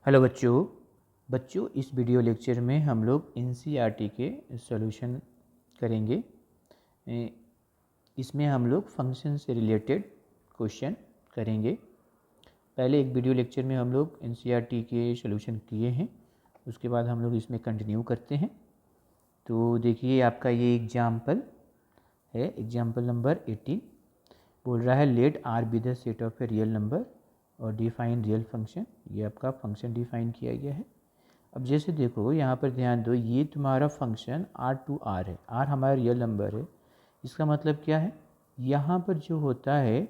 Hello बच्चों इस video lecture में हम लोग एनसीईआरटी के सॉल्यूशन करेंगे। इसमें हम लोग फंक्शन से रिलेटेड क्वेश्चन करेंगे। पहले एक वीडियो लेक्चर में हम लोग एनसीईआरटी के सॉल्यूशन किए हैं, उसके बाद हम लोग इसमें कंटिन्यू करते हैं। तो देखिए आपका ये एग्जाम्पल है, एग्जाम्पल नंबर 18 बोल रहा है let R be the set of a real number और डिफाइन रियल फंक्शन। ये आपका फंक्शन डिफाइन किया गया है। अब जैसे देखो यहाँ पर ध्यान दो, ये तुम्हारा फंक्शन आर टू आर है, आर हमारा रियल नंबर है। इसका मतलब क्या है, यहाँ पर जो होता है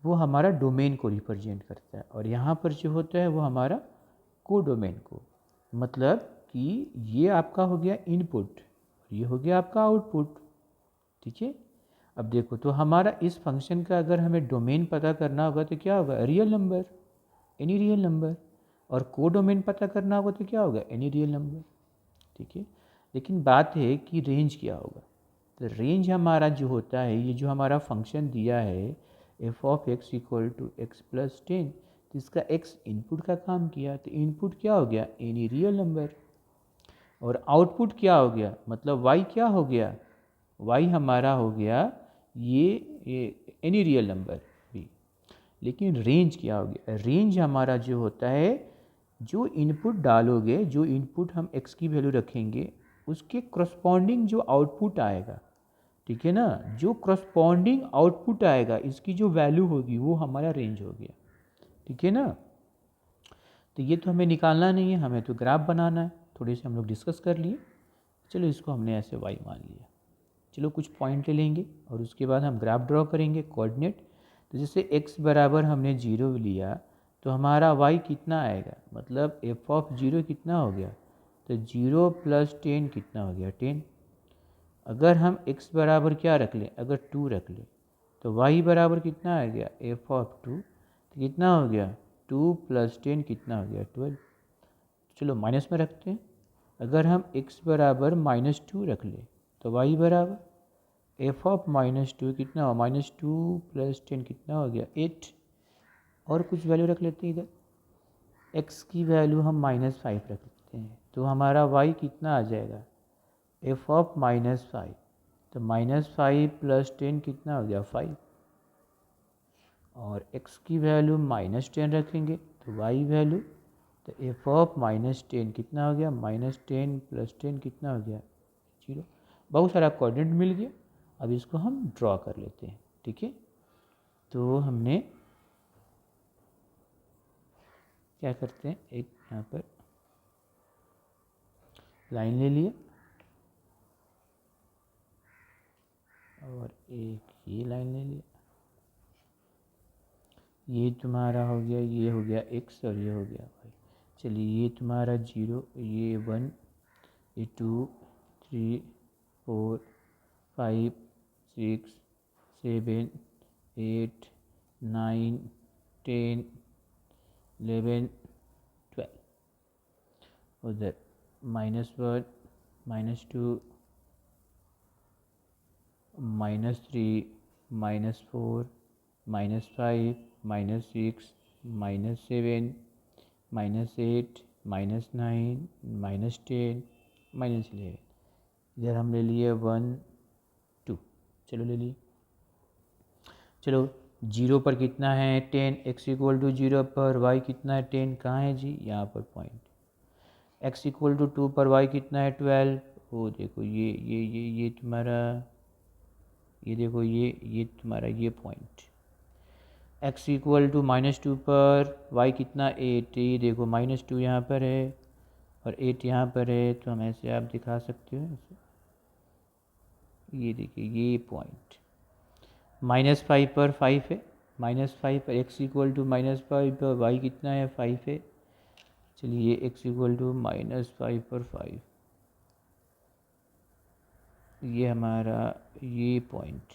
वो हमारा डोमेन को रिप्रेजेंट करता है और यहाँ पर जो होता है वो हमारा को डोमेन को। मतलब कि ये आपका हो गया इनपुट, ये हो गया आपका आउटपुट। ठीक है। अब देखो तो हमारा इस फंक्शन का अगर हमें डोमेन पता करना होगा तो क्या होगा, real number, any real number. और को डोमेन पता करना होगा तो क्या होगा, एनी रियल नंबर। ठीक है। लेकिन बात है कि रेंज क्या होगा। तो रेंज हमारा जो होता है, ये जो हमारा फंक्शन दिया है f of x equal to x plus 10, तो इसका एक्स इनपुट का काम किया, तो इनपुट क्या हो गया, एनी रियल नंबर। और आउटपुट क्या हो गया, मतलब वाई क्या हो गया, वाई हमारा हो गया ये एनी रियल नंबर भी। लेकिन रेंज क्या हो गया, रेंज हमारा जो होता है, जो इनपुट डालोगे, जो इनपुट हम x की वैल्यू रखेंगे उसके करस्पॉन्डिंग जो आउटपुट आएगा, ठीक है ना, जो करस्पॉन्डिंग आउटपुट आएगा इसकी जो वैल्यू होगी वो हमारा रेंज हो गया। ठीक है ना। तो ये तो हमें निकालना नहीं है, हमें तो ग्राफ बनाना है। थोड़े से हम लोग डिस्कस कर लिए, चलो इसको हमने ऐसे y मान लिया। चलो कुछ पॉइंट ले लेंगे और उसके बाद हम ग्राफ ड्रॉ करेंगे, कोऑर्डिनेट। तो जैसे x बराबर हमने 0 लिया तो हमारा y कितना आएगा, मतलब f ऑफ 0 कितना हो गया, तो 0 प्लस 10 कितना हो गया, 10। अगर हम x बराबर क्या रख लें, अगर 2 रख लें तो y बराबर कितना आ गया, f ऑफ 2, तो कितना हो गया, 2 प्लस 10 कितना हो गया, 12। चलो माइनस में रखते हैं। अगर हम x बराबर -2 रख लें तो y बराबर एफ ऑफ -2 कितना हो, -2 प्लस 10 कितना हो गया, 8। और कुछ वैल्यू रख लेते हैं इधर, x की वैल्यू हम -5 रख लेते हैं, तो हमारा y कितना आ जाएगा, एफ ऑफ -5, तो -5 प्लस 10 कितना हो गया, 5। और x की वैल्यू -10 रखेंगे तो y वैल्यू, तो एफ ऑफ -10 कितना हो गया, -10 प्लस 10 कितना हो गया, 0। बहुत सारा कोऑर्डिनेट मिल गया। अब इसको हम ड्रॉ कर लेते हैं। ठीक है। तो हमने क्या करते हैं, एक यहाँ पर लाइन ले लिया और एक ये लाइन ले लिया। ये तुम्हारा हो गया, ये हो गया x और ये हो गया y। चलिए ये तुम्हारा 0, ये 1, ये 2, 3, 4, 5, 6, 7, 8, 9, 10, 11, 12। उधर -1, -2, -3, -4, -5, -6, -7, -8, -9, -10, -11। इधर हम ले लिए 1, 2। चलो ले लिए। चलो 0 पर कितना है, 10, x इक्वल टू 0 पर y कितना है, 10। कहाँ है जी, यहाँ पर पॉइंट। x इक्वल टू 2 पर y कितना है, 12। वो देखो ये तुम्हारा, ये देखो ये तुम्हारा ये पॉइंट। x इक्वल टू -2 पर y कितना, 8। ये देखो -2 यहाँ पर है और 8 यहाँ पर है, तो हम ऐसे आप दिखा सकते हो ऐसे। ये देखिए ये पॉइंट -5 पर 5 है, -5 पर x इक्वल टू -5 पर y कितना है, 5 है। चलिए x इक्वल टू -5 पर 5, ये हमारा ये पॉइंट।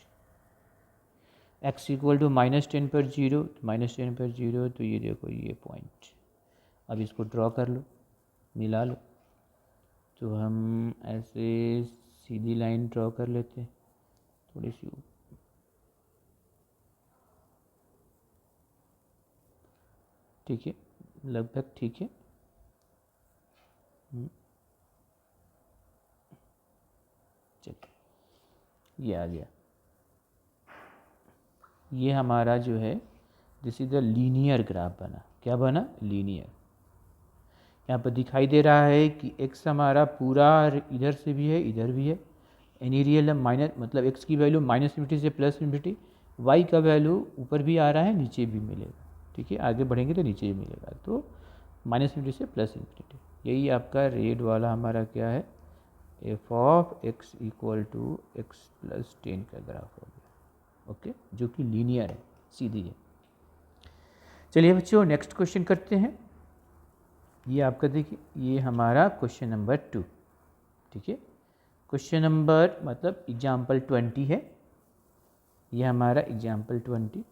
x इक्वल टू -10 पर 0, -10 पर 0, तो ये देखो ये पॉइंट। अब इसको ड्रॉ कर लो, मिला लो। तो हम ऐसे सीधी लाइन ड्रॉ कर लेते हैं, थोड़ी सी। ठीक है, लगभग ठीक है। चलिए ये आ गया, ये हमारा जो है this is the linear graph बना। क्या बना? लीनियर। यहाँ पर दिखाई दे रहा है कि x हमारा पूरा इधर से भी है इधर भी है, एनी रियल माइनस मतलब x की वैल्यू -∞ से +∞, y का वैल्यू ऊपर भी आ रहा है नीचे भी मिलेगा। ठीक है, आगे बढ़ेंगे तो नीचे भी मिलेगा, तो -∞ से +∞। यही आपका रेड वाला हमारा क्या है, f(x) = x + 10 का ग्राफ हो गया। ओके, जो कि लीनियर है, सीधी है। चलिए बच्चों नेक्स्ट क्वेश्चन करते हैं। ये आपका देखिए, ये हमारा क्वेश्चन नंबर 2। ठीक है, क्वेश्चन नंबर मतलब एग्जाम्पल 20 है। ये हमारा एग्जाम्पल 20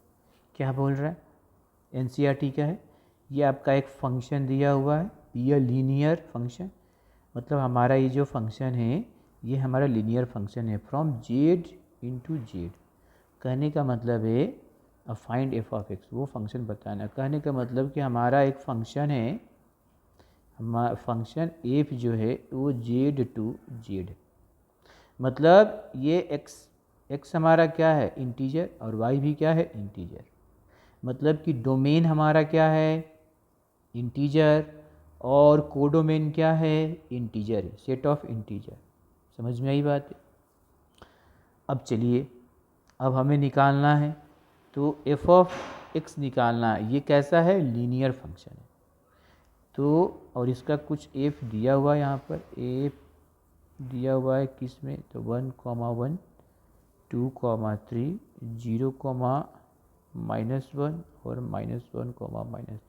क्या बोल रहा है, NCERT का है। ये आपका एक फंक्शन दिया हुआ है, ये लीनियर फंक्शन, मतलब हमारा ये जो फंक्शन है ये हमारा लीनियर फंक्शन है फ्रॉम z into z। कहने का मतलब है फाइंड f(x), वो फंक्शन बताना। कहने का मतलब कि हमारा एक फंक्शन है, हमारा फंक्शन f जो है वो z to z, मतलब ये x हमारा क्या है, इंटीजर, और y भी क्या है, इंटीजर। मतलब कि डोमेन हमारा क्या है, इंटीजर, और कोडोमेन क्या है, इंटीजर, सेट ऑफ इंटीजर। समझ में आई बात है? अब चलिए, अब हमें निकालना है, तो f(x) निकालना है। ये कैसा है, लीनियर फंक्शन है। तो और इसका कुछ f दिया हुआ है, यहाँ पर f दिया हुआ है किस में, तो 1, 1, 2, 3, 0, -1 और -1, -3।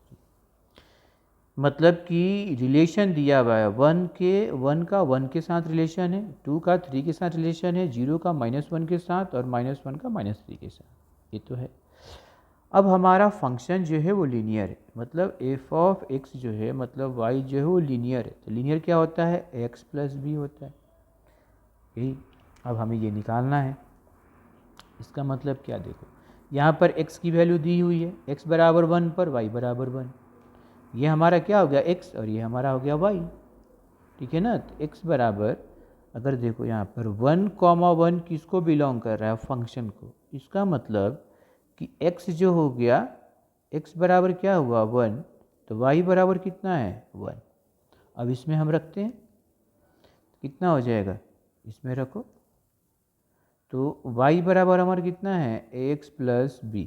मतलब कि रिलेशन दिया हुआ है, 1 का 1 के साथ रिलेशन है, 2 का 3 के साथ रिलेशन है, 0 का -1 के साथ, और -1 का -3 के साथ। ये तो है। अब हमारा फंक्शन जो है वो लीनियर है, मतलब f(x) जो है मतलब y जो है वो लीनियर है। तो लीनियर क्या होता है, x + b होता है। यही अब हमें ये निकालना है। इसका मतलब क्या, देखो यहाँ पर x की वैल्यू दी हुई है, x = 1 पर y = 1। ये हमारा क्या हो गया, x, और ये हमारा हो गया y। ठीक है ना, तो x बराबर, अगर देखो यहाँ पर 1, 1 किसको बिलोंग कर रहा है, फंक्शन को। इसका मतलब कि x जो हो गया, x बराबर क्या हुआ, 1, तो y बराबर कितना है, 1। अब इसमें हम रखते हैं, कितना हो जाएगा, इसमें रखो, तो y बराबर हमारा कितना है, ax + b,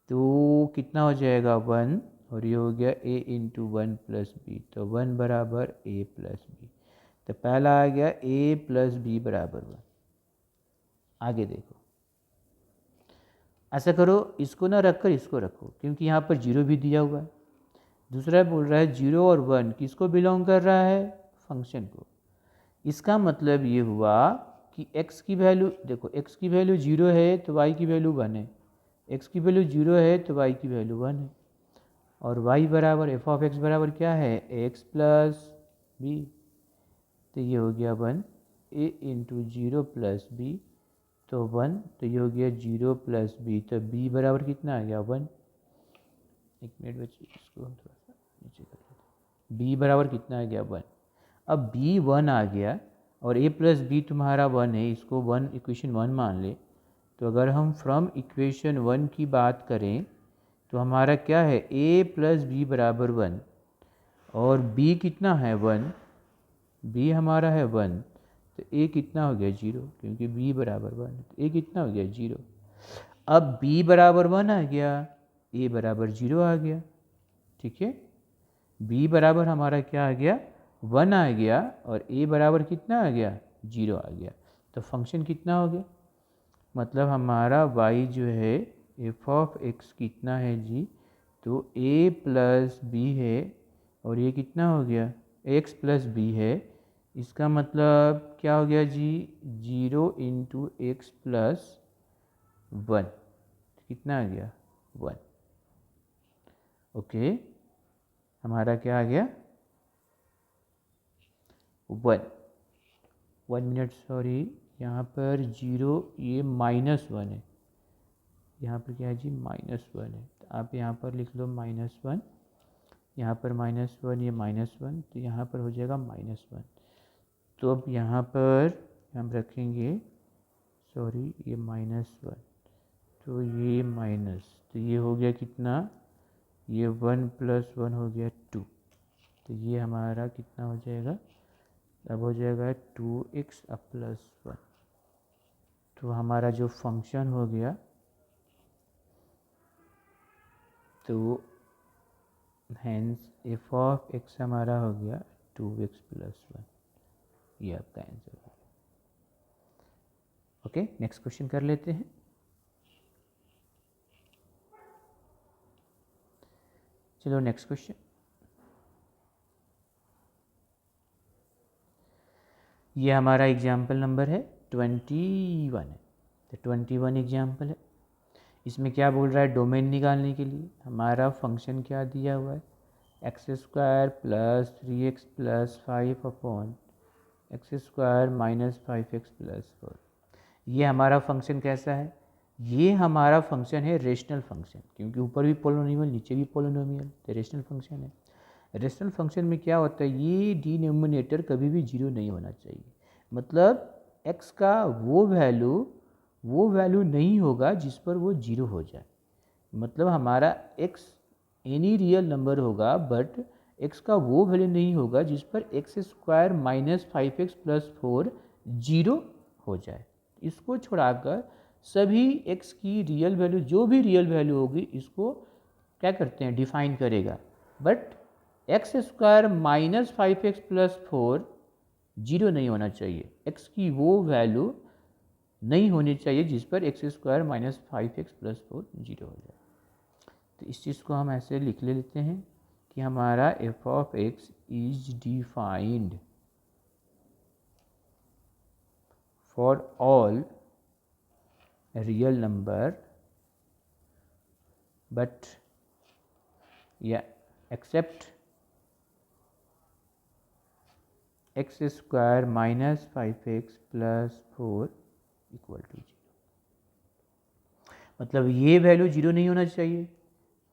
तो कितना हो जाएगा, 1, और ये हो गया a × 1 + b, तो 1 बराबर a + b। तो पहला आ गया a + b = 1। आगे देखो, ऐसा करो, इसको ना रखकर इसको रखो, क्योंकि यहाँ पर 0 भी दिया हुआ है। दूसरा बोल रहा है 0 और 1 किसको बिलोंग कर रहा है, फंक्शन को। इसका मतलब ये हुआ कि x की वैल्यू, देखो x की वैल्यू 0 है तो y की वैल्यू 1 है, x की वैल्यू 0 है तो y की वैल्यू 1 है, और y बराबर f(x) बराबर क्या है, x + b। तो ये हो गया 1 a × 0 + b, तो 1, तो ये हो गया 0 + b, तो b बराबर कितना आ गया, 1। एक मिनट बच्चे, इसको हम थोड़ा सा नीचे कर लेते हैं। b बराबर कितना आ गया, 1। अब b 1 आ गया, और a + b तुम्हारा 1 है, इसको 1 इक्वेशन 1 मान ले। तो अगर हम फ्रॉम इक्वेशन 1 की बात करें तो हमारा क्या है, a + b = 1, और b कितना है, 1, b हमारा है 1, तो a कितना हो गया, 0, क्योंकि b बराबर 1, तो a कितना हो गया, 0। अब b बराबर 1 आ गया, a बराबर 0 आ गया। ठीक है, b बराबर हमारा क्या आ गया, 1 आ गया, और a बराबर कितना आ गया, 0 आ गया। तो फंक्शन कितना हो गया, मतलब हमारा y जो है f(x) कितना है जी, तो a + b है, और ये कितना हो गया, x + b है। इसका मतलब क्या हो गया जी, 0 × x + 1, कितना आ गया, 1। ओके, हमारा क्या आ गया, 1 मिनट, सॉरी, यहाँ पर 0, ये -1 है, यहाँ पर क्या है जी, -1 है, तो आप यहाँ पर लिख लो -1, यहाँ पर -1, ये -1, तो यहाँ पर हो जाएगा -1। तो अब यहाँ पर हम रखेंगे, सॉरी ये -1, तो ये माइनस, तो ये हो गया कितना, ये 1 + 1 हो गया 2, तो ये हमारा कितना हो जाएगा, अब हो जाएगा 2x + 1। तो हमारा जो फंक्शन हो गया, तो हैंस f(x) हमारा हो गया 2x + 1, ये आपका आंसर है। ओके, नेक्स्ट क्वेश्चन कर लेते हैं। चलो नेक्स्ट क्वेश्चन। ये हमारा एग्जाम्पल नंबर है 21 है, तो 21 एग्जाम्पल है। इसमें क्या बोल रहा है, डोमेन निकालने के लिए हमारा फंक्शन क्या दिया हुआ है, x² + 3x + 5 upon x² - 5x + 4। ये हमारा फंक्शन कैसा है, ये हमारा फंक्शन है रेशनल फंक्शन, क्योंकि ऊपर भी पोलिनोमियल नीचे भी पोलिनोमियल, तो रेशनल फंक्शन है। रेशनल फंक्शन में क्या होता है, ये डिनोमिनेटर कभी भी जीरो नहीं होना चाहिए, मतलब x का वो वैल्यू नहीं होगा जिस पर वो जीरो हो जाए। मतलब हमारा x एनी रियल नंबर होगा, बट x का वो वैल्यू नहीं होगा जिस पर x² - 5x + 4 जीरो हो जाए। इसको छोड़ाकर सभी x की रियल वैल्यू, जो भी रियल वैल्यू होगी, इसको क्या करते हैं, डिफाइन करेगा। बट x² - 5x + 4 जीरो नहीं होना चाहिए, x की वो वैल्यू नहीं होनी चाहिए जिस पर x² - 5x + 4 जीरो हो जाए। तो इस चीज़ को हम ऐसे लिख लेते हैं कि हमारा f(x) is defined for all real number but या एक्सेप्ट x² - 5x + 4 = 0। मतलब ये वैल्यू जीरो नहीं होना चाहिए।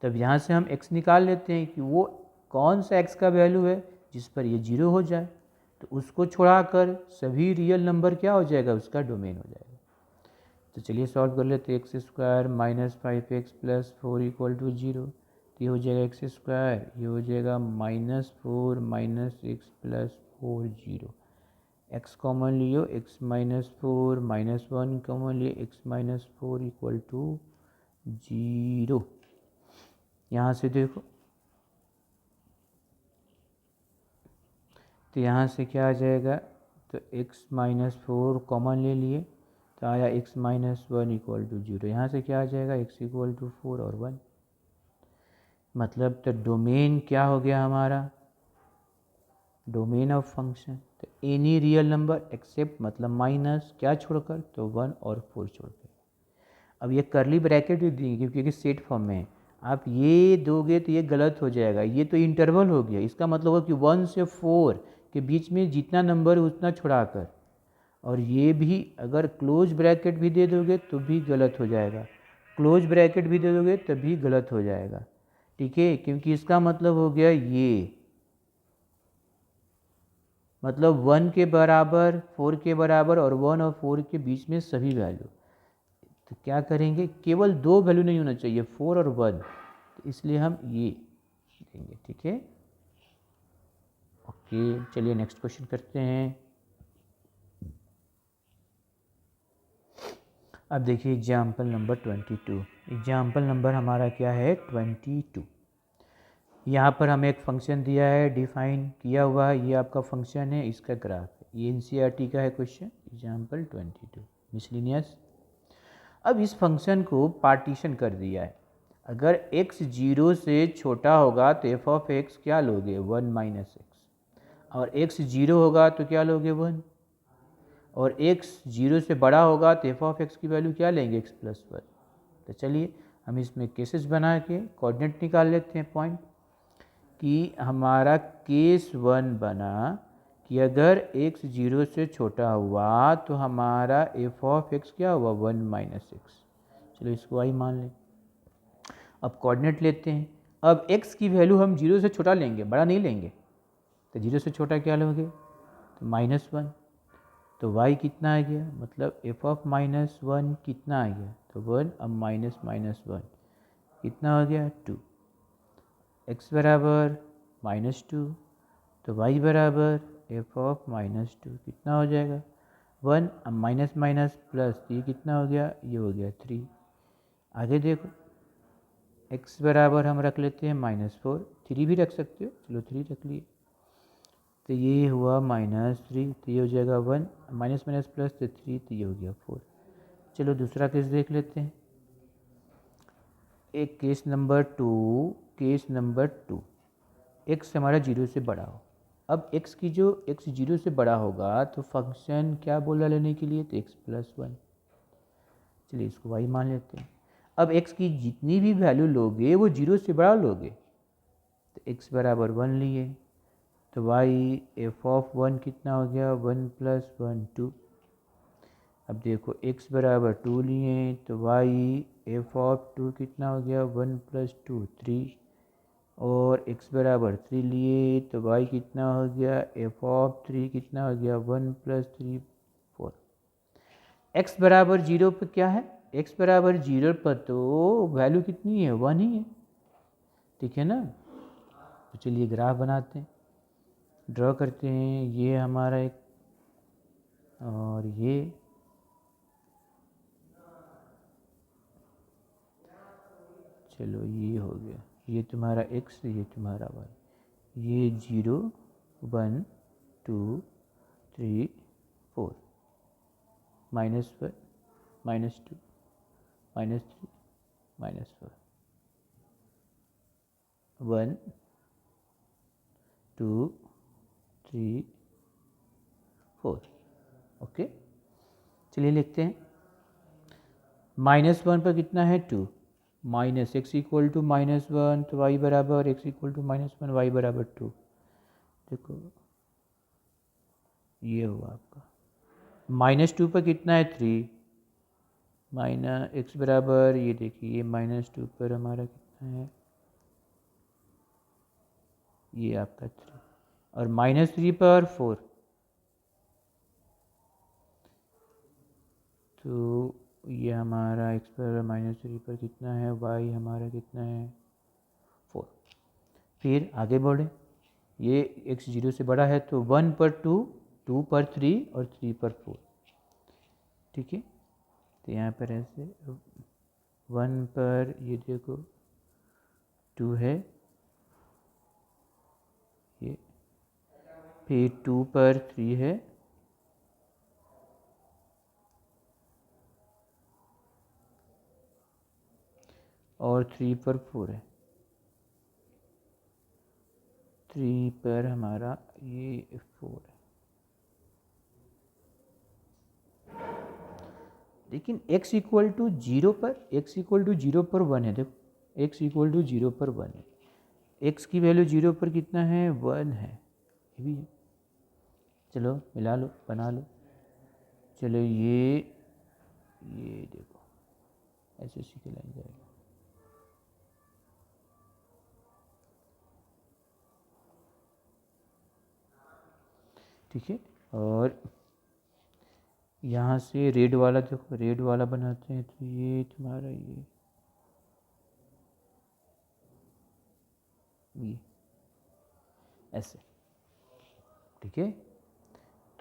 तब यहाँ से हम x निकाल लेते हैं कि वो कौन सा x का वैल्यू है जिस पर ये जीरो हो जाए, तो उसको छोड़ाकर सभी रियल नंबर क्या हो जाएगा, उसका डोमेन हो जाएगा। तो चलिए सॉल्व कर लेते हैं। x² - 5x + 4 = 0, तो ये हो जाएगा x², ये हो जाएगा -4 - x + 4 0। x कॉमन लियो, x - 4 -1 कॉमन लिए, x - 4 = 0। यहाँ से देखो, तो यहाँ से क्या आ जाएगा, तो x - 4 कॉमन ले लिए, तो आया x - 1 = 0। यहाँ से क्या आ जाएगा, x = 4 और 1। मतलब तो डोमेन क्या हो गया हमारा, डोमेन ऑफ फंक्शन, तो एनी रियल नंबर एक्सेप्ट, मतलब माइनस क्या छोड़कर, तो 1 और 4 छोड़कर। अब ये करली ब्रैकेट भी देंगे क्योंकि सेट फॉर्म में है, आप ये दोगे तो ये गलत हो जाएगा, ये तो इंटरवल हो गया, इसका मतलब होगा कि 1 से 4 के बीच में जितना नंबर है उतना छुड़ाकर। और ये भी अगर क्लोज ब्रैकेट भी दे दोगे तो भी गलत हो जाएगा, क्लोज ब्रैकेट भी दे दोगे तब भी गलत हो जाएगा, ठीक है, क्योंकि इसका मतलब हो गया ये, मतलब 1 के बराबर, 4 के बराबर और 1 और 4 के बीच में सभी वैल्यू। तो क्या करेंगे, केवल दो वैल्यू नहीं होना चाहिए, 4 और 1, तो इसलिए हम ये देंगे, ठीक है। ओके, चलिए नेक्स्ट क्वेश्चन करते हैं। अब देखिए एग्जाम्पल नंबर 22। एग्जाम्पल नंबर हमारा क्या है, 22। यहाँ पर हमें एक फंक्शन दिया है, डिफाइन किया हुआ है, ये आपका फंक्शन है, इसका ग्राफ है। ये एनसीईआरटी का है क्वेश्चन, एग्जाम्पल 22 मिसलिनियस। अब इस फंक्शन को पार्टीशन कर दिया है, अगर x 0 से छोटा होगा तो f(x) क्या लोगे, 1 - x, और x 0 होगा तो क्या लोगे, 1, और x 0 से बड़ा होगा तो f(x) की वैल्यू क्या लेंगे, x + 1। तो चलिए हम इसमें केसेस बना के कोऑर्डिनेट निकाल लेते हैं पॉइंट, कि हमारा केस 1 बना कि अगर x 0 से छोटा हुआ तो हमारा f(x) क्या हुआ, 1 - x। चलो इसको i मान लें। अब कोऑर्डिनेट लेते हैं, अब x की वैल्यू हम 0 से छोटा लेंगे, बड़ा नहीं लेंगे, तो 0 से छोटा क्या लोगे, तो -1। तो y कितना आ गया, मतलब f ऑफ -1 कितना आ गया, तो 1, अब माइनस माइनस 1 कितना हो गया 2। x बराबर -2, तो y बराबर f ऑफ -2 कितना हो जाएगा 1, अब माइनस माइनस प्लस, ये कितना हो गया, ये हो गया 3। आगे देखो x बराबर हम रख लेते हैं -4, 3 भी रख सकते हो, चलो 3 रख लिए, तो ये हुआ -3, तो ये हो जाएगा 1, माइनस माइनस प्लस तो 3, तो ये हो गया 4। चलो दूसरा केस देख लेते हैं, एक केस नंबर 2, x हमारा 0 से बड़ा हो। अब x की जो x 0 से बड़ा होगा तो फंक्शन क्या बोला लेने के लिए, तो x+1। चलिए इसको y मान लेते हैं। अब x की जितनी भी वैल्यू लोगे वो 0 से बड़ा लोगे, तो x बराबर 1 लिए, तो y f ऑफ 1 कितना हो गया 1 + 1 2। अब देखो x बराबर 2 लिए, तो y f ऑफ 2 कितना हो गया 1 + 2 3, और x बराबर 3 लिए, तो y कितना हो गया f ऑफ 3 कितना हो गया 1 + 3 4। x बराबर 0 पर क्या है, x बराबर 0 पर तो वैल्यू कितनी है 1 ही है, ठीक है ना। तो चलिए ग्राफ बनाते हैं, ड्रॉ करते हैं, ये हमारा एक, और ये चलो ये हो गया, ये तुम्हारा x, ये तुम्हारा y, ये 0 1 2 3 4, -1 -2 -3 -4 1 2 3 4। ओके, चलिए लिखते हैं, -1 पर कितना है 2, माइनस x इक्वल टू -1, तो y बराबर x इक्वल टू -1, y बराबर 2। देखो ये हुआ आपका, -2 पर कितना है 3, x बराबर, ये देखिए ये -2 पर हमारा कितना है, ये आपका 3, और -3 पर 4, तो ये हमारा x पर -3 पर कितना है, y हमारा कितना है 4। फिर आगे बढ़े, ये x 0 से बड़ा है, तो 1 पर 2, 2 पर 3 और 3 पर 4, ठीक है। तो यहाँ पर ऐसे 1 पर ये देखो 2 है, ये फिर 2 पर 3 है, और 3 पर 4 है, 3 पर हमारा ये 4 है। लेकिन x इक्वल टू 0 पर, x इक्वल टू 0 पर 1 है, देखो x इक्वल टू 0 पर 1 है, x की वैल्यू 0 पर कितना है 1 है, ये भी है। चलो मिला लो, बना लो, चलो ये देखो ऐसे सीखे लाइन जाएगा, ठीक है। और यहाँ से रेड वाला देखो, रेड वाला बनाते हैं, तो ये तुम्हारा ये ऐसे, ठीक है।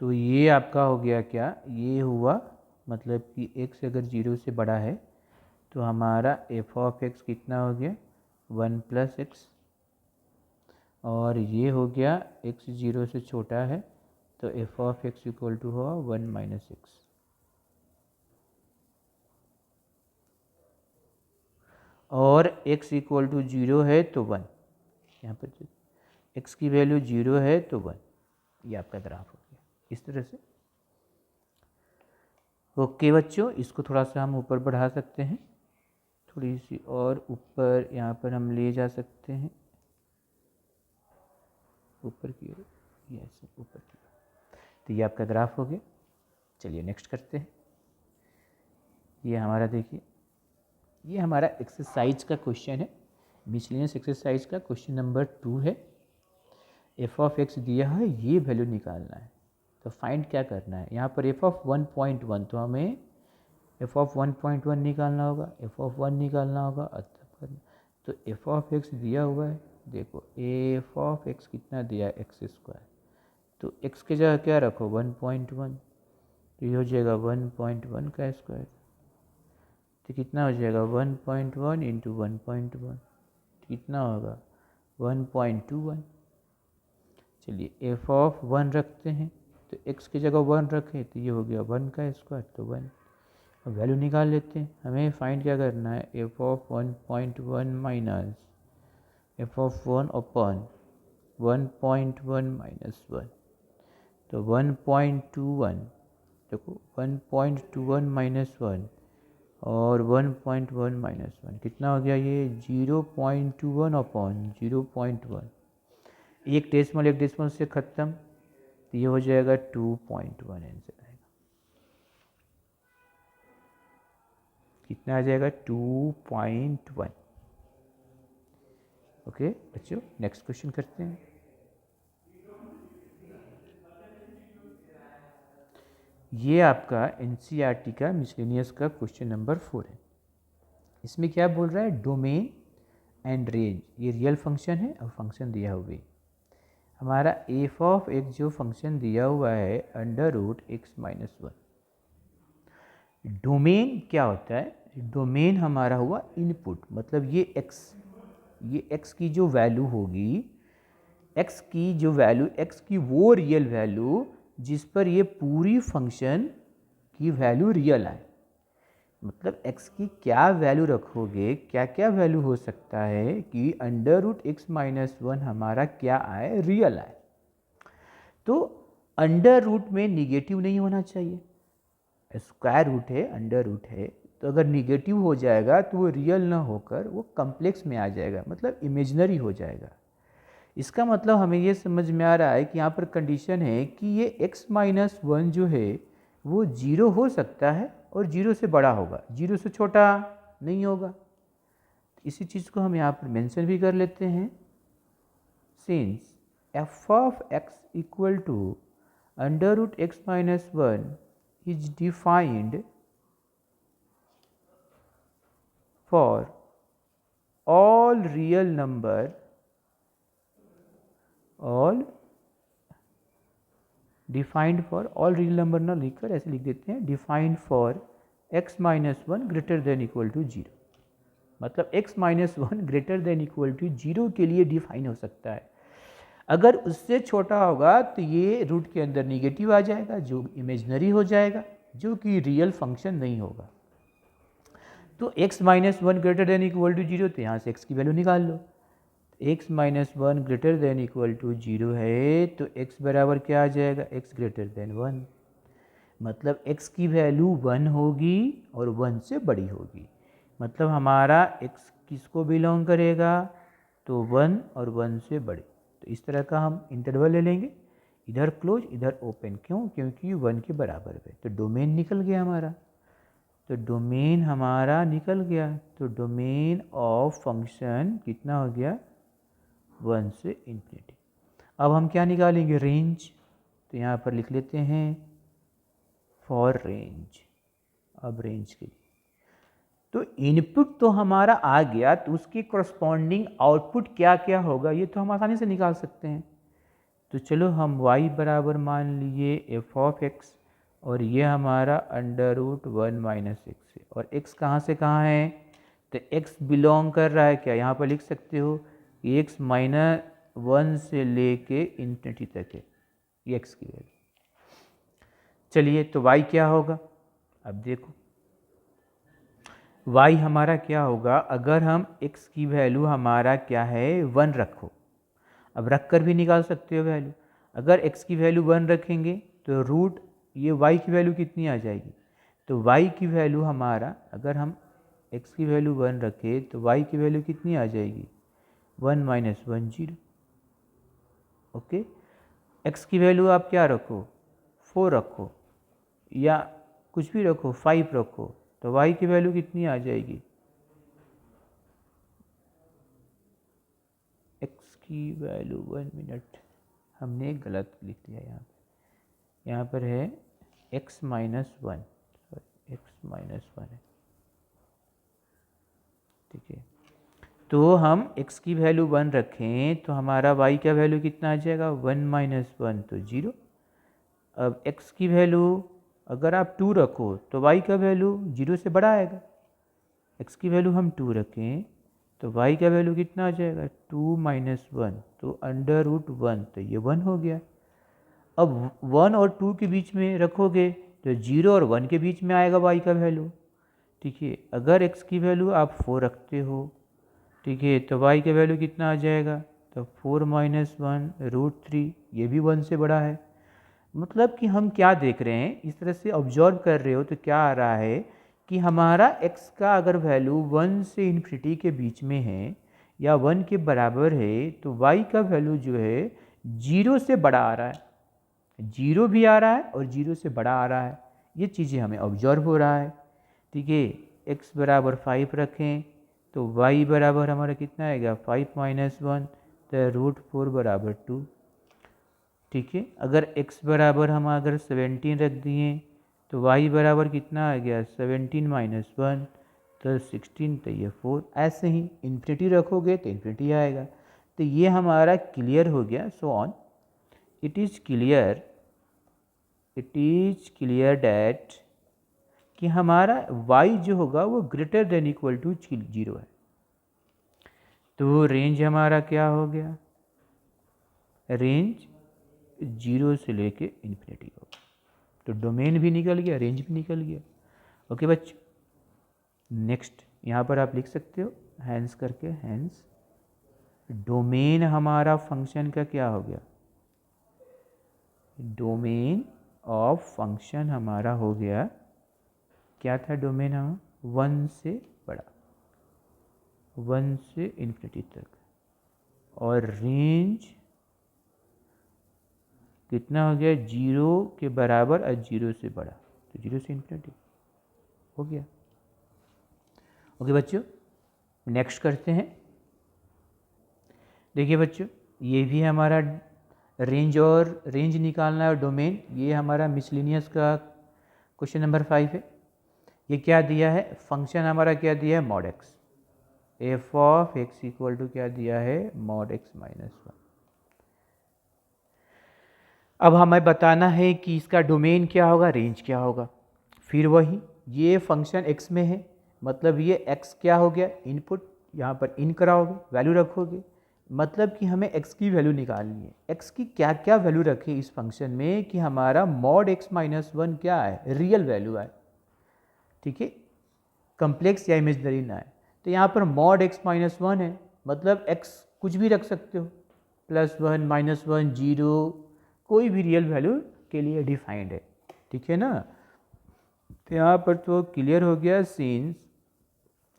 तो ये आपका हो गया क्या, ये हुआ मतलब कि x अगर 0 से बड़ा है तो हमारा f ऑफ x कितना हो गया 1 + x, और ये हो गया x 0 से छोटा है तो f of x equal to हुआ 1 - x। और x इक्वल टू 0 है तो 1, यहाँ पर x की वैल्यू 0 है तो 1, ये आपका ग्राफ हो गया इस तरह से। ओके बच्चों, इसको थोड़ा सा हम ऊपर बढ़ा सकते हैं, थोड़ी सी और ऊपर यहाँ पर हम ले जा सकते हैं, ऊपर की ओर, ये ऐसे ऊपर की ओर, तो ये आपका ग्राफ हो गया। चलिए नेक्स्ट करते हैं, ये हमारा देखिए, ये हमारा एक्सरसाइज का क्वेश्चन है, मिसलेनियस एक्सरसाइज का क्वेश्चन नंबर 2 है। एफ ऑफ एक्स दिया है, ये वैल्यू निकालना है। तो फाइंड क्या करना है, यहाँ पर एफ ऑफ 1.1, तो हमें एफ ऑफ 1.1 निकालना होगा, एफ ऑफ 1 निकालना होगा, करना। तो एफ ऑफ एक्स दिया हुआ है, देखो एफ ऑफ एक्स कितना दिया है, एक्स स्क्वायर। तो एक्स के जगह क्या रखो 1.1, तो ये हो जाएगा 1.1 का स्क्वायर। तो कितना हो जाएगा 1.1 इंटू 1.1, कितना होगा 1.21। चलिए एफ ऑफ 1 रखते हैं, तो x की जगह 1 रखें तो ये हो गया 1 का स्क्वायर, तो 1। अब वैल्यू निकाल लेते हैं। हमें फाइंड क्या करना है, f of 1.1 minus F of 1 upon 1.1 minus 1, तो 1.21। देखो 1.21 माइनस 1 और 1.1 माइनस 1 कितना हो गया, ये 0.21 अपॉन 0.1। एक डेसिमल से ख़त्म, तो ये हो जाएगा 2.1 आंसर आएगा। कितना आ जाएगा 2.1। ओके बच्चों, नेक्स्ट क्वेश्चन करते हैं। ये आपका एनसीईआरटी का मिसलेनियस का क्वेश्चन नंबर 4 है। इसमें क्या बोल रहा है, डोमेन एंड रेंज, ये रियल फंक्शन है और फंक्शन दिया हुआ है। हमारा एफ ऑफ एक्स जो फंक्शन दिया हुआ है under root x minus 1। Domain क्या होता है, डोमेन हमारा हुआ इनपुट, मतलब ये एक्स की जो वैल्यू होगी, एक्स की वो रियल वैल्यू जिस पर ये पूरी फंक्शन की वैल्यू रियल आए। मतलब x की क्या वैल्यू रखोगे, क्या क्या वैल्यू हो सकता है कि अंडर रूट एक्स माइनस 1 हमारा क्या आए, रियल आए। तो अंडर रूट में निगेटिव नहीं होना चाहिए, स्क्वायर रूट है, अंडर रूट है, तो अगर निगेटिव हो जाएगा तो वो रियल ना होकर वो कम्प्लेक्स में आ जाएगा, मतलब इमेजिनरी हो जाएगा। इसका मतलब हमें ये समझ में आ रहा है कि यहाँ पर कंडीशन है कि ये x माइनस 1 जो है वो 0 हो सकता है और 0 से बड़ा होगा, 0 से छोटा नहीं होगा। इसी चीज़ को हम यहाँ पर मेंशन भी कर लेते हैं। Since f of x equal to under root x minus 1 is defined for all real number, defined for all real number ना लिखकर ऐसे लिख देते हैं, defined for x minus 1 greater than equal to 0। मतलब x minus 1 greater than equal to 0 के लिए define हो सकता है। अगर उससे छोटा होगा तो ये रूट के अंदर निगेटिव आ जाएगा, जो इमेजनरी हो जाएगा, जो कि रियल फंक्शन नहीं होगा। तो x minus 1 greater than equal to 0, तो यहाँ से x की वैल्यू निकाल लो। x minus 1 greater than equal to 0 है, तो x बराबर क्या आ जाएगा, x ग्रेटर देन 1। मतलब x की वैल्यू 1 होगी और 1 से बड़ी होगी। मतलब हमारा x किसको बिलोंग करेगा, तो 1 और 1 से बड़ी। तो इस तरह का हम इंटरवल ले लेंगे, इधर क्लोज इधर ओपन, क्यों, क्योंकि 1 के बराबर है। तो डोमेन निकल गया हमारा, तो डोमेन हमारा निकल गया। तो डोमेन ऑफ फंक्शन कितना हो गया, 1 से इन्फिनिटी। अब हम क्या निकालेंगे, रेंज। तो यहाँ पर लिख लेते हैं फॉर रेंज। अब रेंज के लिए तो इनपुट तो हमारा आ गया, तो उसके करस्पॉन्डिंग आउटपुट क्या क्या होगा ये तो हम आसानी से निकाल सकते हैं। तो चलो हम y बराबर मान लिए एफ ऑफ एक्स, और ये हमारा अंडर रूट 1 माइनस एक्स है। और x कहाँ से कहाँ है, तो x बिलोंग कर रहा है क्या, यहाँ पर लिख सकते हो x माइनस 1 से लेके इन्फिनिटी तक है ये x की वैल्यू। चलिए तो y क्या होगा, अब देखो y हमारा क्या होगा, अगर हम x की वैल्यू हमारा क्या है 1 रखो, अब रख कर भी निकाल सकते हो वैल्यू। अगर x की वैल्यू 1 रखेंगे तो रूट ये y की वैल्यू कितनी आ जाएगी, तो y की वैल्यू हमारा, अगर हम x की वैल्यू 1 रखें तो y की वैल्यू कितनी आ जाएगी, 1 माइनस 1 0। ओके, x की वैल्यू आप क्या रखो, 4 रखो या कुछ भी रखो, 5 रखो, तो y की वैल्यू कितनी आ जाएगी, की वैल्यू 1 मिनट हमने गलत लिख दिया यहाँ पर है x minus one, x minus one है, ठीक है। तो हम x की वैल्यू 1 रखें तो हमारा y का वैल्यू कितना आ जाएगा, 1 माइनस वन तो 0। अब x की वैल्यू अगर आप 2 रखो तो y का वैल्यू 0 से बड़ा आएगा। x की वैल्यू हम 2 रखें तो y का वैल्यू कितना आ जाएगा, 2 माइनस वन तो अंडर रूट 1, तो ये 1 हो गया। अब 1 और 2 के बीच में रखोगे तो 0 और 1 के बीच में आएगा y का वैल्यू, ठीक है। अगर x की वैल्यू आप 4 रखते हो, ठीक है, तो y का वैल्यू कितना आ जाएगा, तो 4 माइनस वन रूट 3, ये भी 1 से बड़ा है। मतलब कि हम क्या देख रहे हैं, इस तरह से ऑब्जर्व कर रहे हो तो क्या आ रहा है कि हमारा x का अगर वैल्यू 1 से इन्फिनिटी के बीच में है या 1 के बराबर है तो y का वैल्यू जो है 0 से बड़ा आ रहा है, 0 भी आ रहा है और 0 से बड़ा आ रहा है। ये चीज़ें हमें ऑब्जर्व हो रहा है, ठीक है। x बराबर 5 रखें तो y बराबर हमारा कितना आएगा, 5 माइनस वन तो रूट 4 बराबर 2, ठीक है। अगर x बराबर हम अगर 17 रख दिए तो y बराबर कितना आ गया, 17 माइनस वन तो 16, तो ये 4। ऐसे ही इन्फिनिटी रखोगे तो इन्फिनिटी आएगा। तो ये हमारा क्लियर हो गया। So on it is clear that कि हमारा y जो होगा वो ग्रेटर देन इक्वल टू 0 है। तो रेंज हमारा क्या हो गया, रेंज 0 से लेके इन्फिनिटी होगा। तो डोमेन भी निकल गया, रेंज भी निकल गया। ओके बच्चों, नेक्स्ट यहाँ पर आप लिख सकते हो हैंस करके, हैंस डोमेन हमारा फंक्शन का क्या हो गया, डोमेन ऑफ फंक्शन हमारा हो गया, क्या था डोमेन, हम 1 से बड़ा, 1 से इन्फिनिटी तक, और रेंज कितना हो गया, 0 के बराबर और 0 से बड़ा, तो 0 से इन्फिनिटी हो गया। ओके बच्चों, नेक्स्ट करते हैं। देखिए बच्चों, ये भी हमारा रेंज और रेंज निकालना है और डोमेन, ये हमारा मिसलिनियस का क्वेश्चन नंबर 5 है। ये क्या दिया है, फंक्शन हमारा क्या दिया है, mod x, f of x equal to क्या दिया है, मॉड एक्स माइनस वन। अब हमें बताना है कि इसका डोमेन क्या होगा, रेंज क्या होगा। फिर वही, ये फंक्शन x में है, मतलब ये x क्या हो गया, इनपुट, यहाँ पर इन कराओगे, वैल्यू रखोगे, मतलब कि हमें x की वैल्यू निकालनी है। x की क्या क्या वैल्यू रखे इस फंक्शन में कि हमारा मॉड x माइनस वन क्या है, रियल वैल्यू है, ठीक है, कम्प्लेक्स या इमेजनरी ना है। तो यहाँ पर मॉड x माइनस वन है, मतलब x कुछ भी रख सकते हो, +1 -1 0, कोई भी रियल वैल्यू के लिए डिफाइंड है, ठीक है ना। तो यहाँ पर तो क्लियर हो गया, since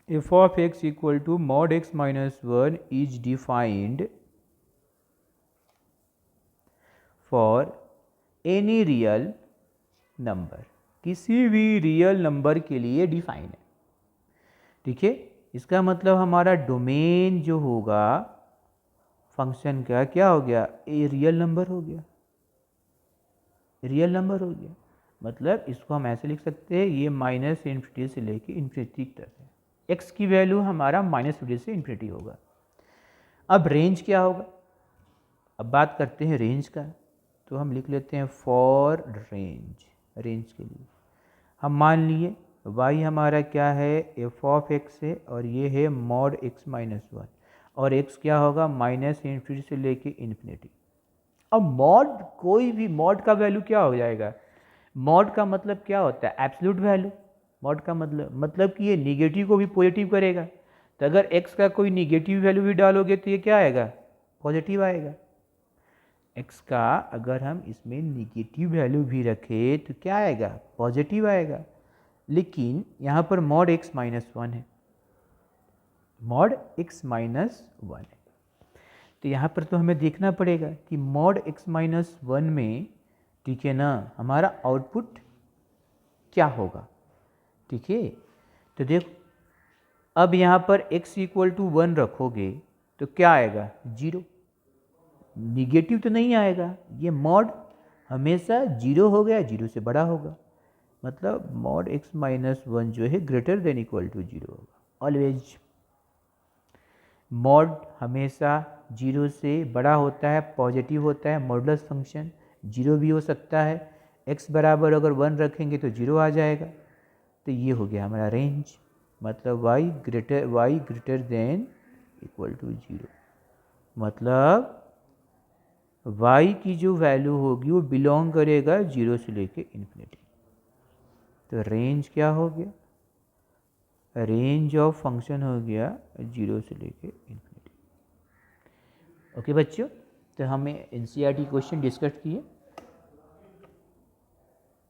f of x equal to mod x minus one is defined for any real number, किसी भी रियल नंबर के लिए डिफाइन है, ठीक है। इसका मतलब हमारा डोमेन जो होगा फंक्शन का क्या हो गया, ये रियल नंबर हो गया, रियल नंबर हो गया। मतलब इसको हम ऐसे लिख सकते हैं, ये माइनस इन्फिनिटी से लेके इन्फिनिटी तक है, एक्स की वैल्यू हमारा -50 से इन्फिनिटी होगा। अब रेंज क्या होगा, अब बात करते हैं रेंज का, तो हम लिख लेते हैं फॉर रेंज, रेंज के लिए हम मान लिए y हमारा क्या है, एफ ऑफ एक्स है, और ये है मॉड x माइनस वन, और x क्या होगा, -इन्फिनिटी से लेके इन्फिनिटी। अब मॉड, कोई भी मॉड का वैल्यू क्या हो जाएगा, मॉड का मतलब क्या होता है, एब्सोल्यूट वैल्यू। मॉड का मतलब कि ये निगेटिव को भी पॉजिटिव करेगा, तो अगर x का कोई निगेटिव वैल्यू भी डालोगे तो ये क्या आएगा, पॉजिटिव आएगा। x का अगर हम इसमें निगेटिव वैल्यू भी रखें तो क्या आएगा, पॉजिटिव आएगा। लेकिन यहाँ पर मॉड x माइनस वन है, मॉड x माइनस वन है, तो यहाँ पर तो हमें देखना पड़ेगा कि मॉड x माइनस वन में, ठीक है ना, हमारा आउटपुट क्या होगा, ठीक है। तो देखो, अब यहाँ पर x इक्वल टू 1 रखोगे तो क्या आएगा, 0, निगेटिव तो नहीं आएगा, ये मॉड हमेशा जीरो हो गया, जीरो से बड़ा होगा, मतलब मॉड x माइनस वन जो है greater than equal to zero होगा ऑलवेज। मॉड हमेशा जीरो से बड़ा होता है, पॉजिटिव होता है, मॉडुलस फंक्शन जीरो भी हो सकता है, x बराबर अगर वन रखेंगे तो जीरो आ जाएगा। तो ये हो गया हमारा रेंज, मतलब y greater than equal to zero, मतलब y की जो वैल्यू होगी वो बिलोंग करेगा जीरो से लेके इन्फिनिटी। तो रेंज क्या हो गया, रेंज ऑफ फंक्शन हो गया जीरो से लेके इन्फिनिटी। ओके बच्चों, तो हमें एनसीईआरटी क्वेश्चन डिस्कस किए।